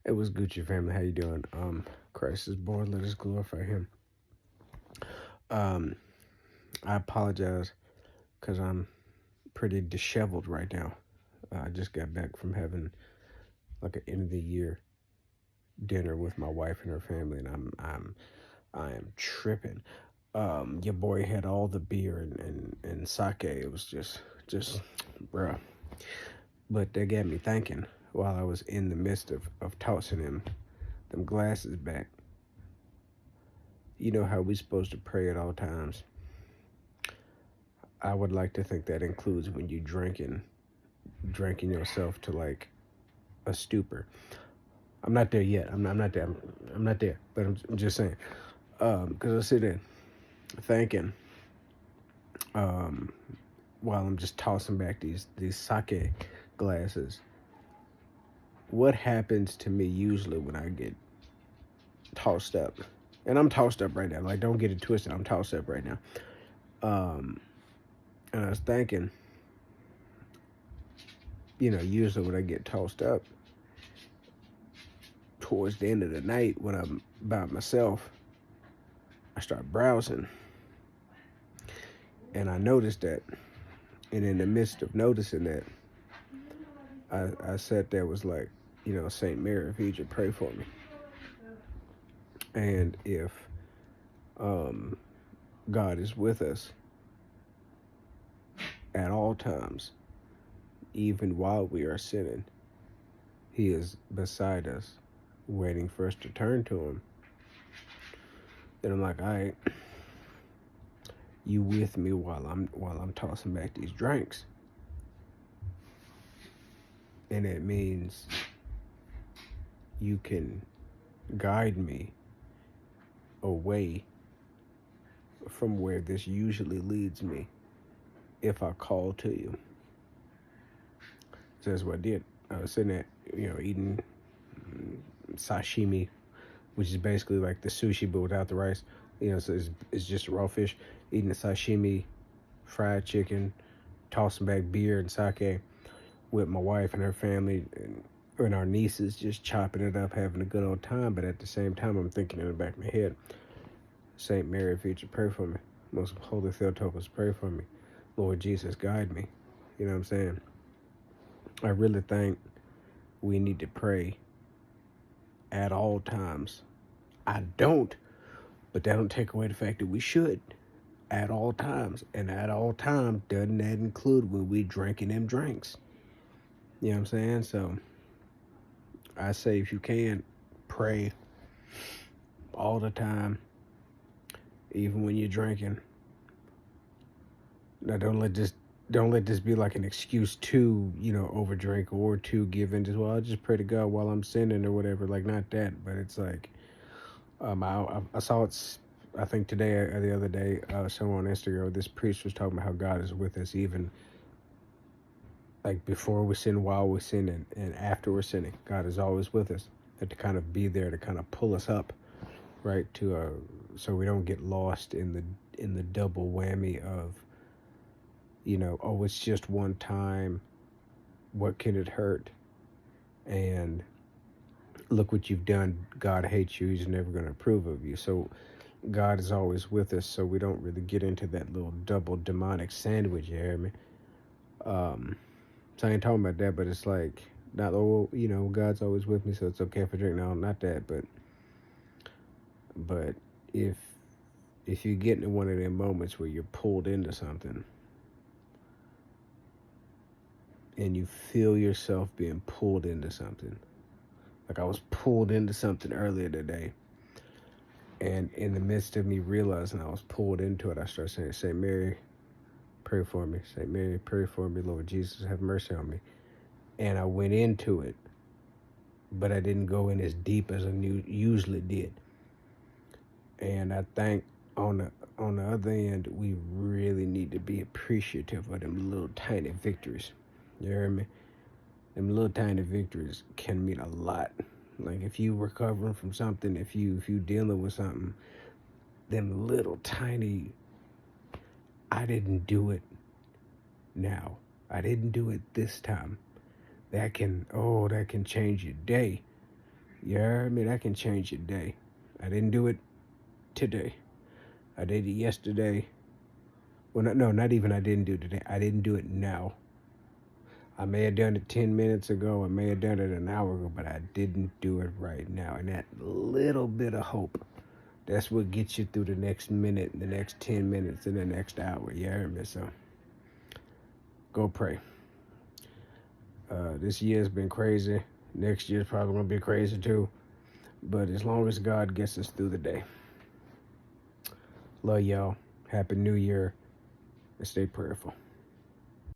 It was Gucci family. How you doing? Christ is born. Let us glorify Him. Um, I apologize because I'm pretty disheveled right now. I just got back from having like an end of the year dinner with my wife and her family, and I am tripping. Your boy had all the beer and sake. It was just, bruh. But they got me thinking while I was in the midst of tossing them glasses back. You know how we supposed to pray at all times. I would like to think that includes when you drinking yourself to like a stupor. I'm not there yet. I'm not there. I'm not there. But I'm just saying. Because I sit in thinking, um, while I'm just tossing back these sake glasses, what happens to me usually when I get tossed up? And I'm tossed up right now. Like, don't get it twisted. I'm tossed up right now. Um, and I was thinking, usually when I get tossed up, towards the end of the night when I'm by myself, I start browsing, and I noticed that. And in the midst of noticing that, I sat there was like, Saint Mary of Egypt, pray for me. And if um, God is with us at all times, even while we are sinning, He is beside us, waiting for us to turn to Him. Then I'm like, all right, you with me while I'm tossing back these drinks. And it means you can guide me away from where this usually leads me if I call to you. So that's what I did. I was sitting there, eating sashimi, which is basically like the sushi but without the rice. So it's just raw fish. Eating the sashimi, fried chicken, tossing back beer and sake with my wife and her family and our nieces, just chopping it up, having a good old time. But at the same time, I'm thinking in the back of my head, Saint Mary of Egypt, pray for me. Most Holy Theotokos, pray for me. Lord Jesus, guide me. You know what I'm saying? I really think we need to pray at all times. I don't, but that don't take away the fact that we should at all times. And at all times, doesn't that include when we drinking them drinks? You know what I'm saying? So I say if you can, pray all the time, even when you're drinking. Now don't let this be like an excuse to, overdrink or to give in. Just, well, I'll just pray to God while I'm sinning or whatever. Like, not that, but it's like, I saw it, I think today or the other day, someone on Instagram, this priest was talking about how God is with us even like before we sin, while we're sinning, and after we're sinning. God is always with us, and to kind of be there to kind of pull us up, right? So we don't get lost in the double whammy of, oh, it's just one time. What can it hurt? And look what you've done. God hates you. He's never going to approve of you. So God is always with us. So we don't really get into that little double demonic sandwich. You hear me? So I ain't talking about that, but it's like, not, oh, God's always with me, so it's okay if I drink. No, not that, but if you get into one of them moments where you're pulled into something and you feel yourself being pulled into something, like I was pulled into something earlier today, and in the midst of me realizing I was pulled into it, I started saying, Saint Mary, pray for me. Saint Mary, pray for me. Lord Jesus, have mercy on me. And I went into it, but I didn't go in as deep as I usually did. And I think on the other end, we really need to be appreciative of them little tiny victories. You hear me? Them little tiny victories can mean a lot. Like if you recovering from something, if you dealing with something, them little tiny, I didn't do it now. I didn't do it this time. That can change your day. You heard me? That can change your day. I didn't do it today. I did it yesterday. Well, no, not even I didn't do it today. I didn't do it now. I may have done it 10 minutes ago. I may have done it an hour ago, but I didn't do it right now. And that little bit of hope, that's what gets you through the next minute, the next 10 minutes, and the next hour. You heard me? So go pray. This year's been crazy. Next year's probably going to be crazy too. But as long as God gets us through the day. Love y'all. Happy New Year. And stay prayerful.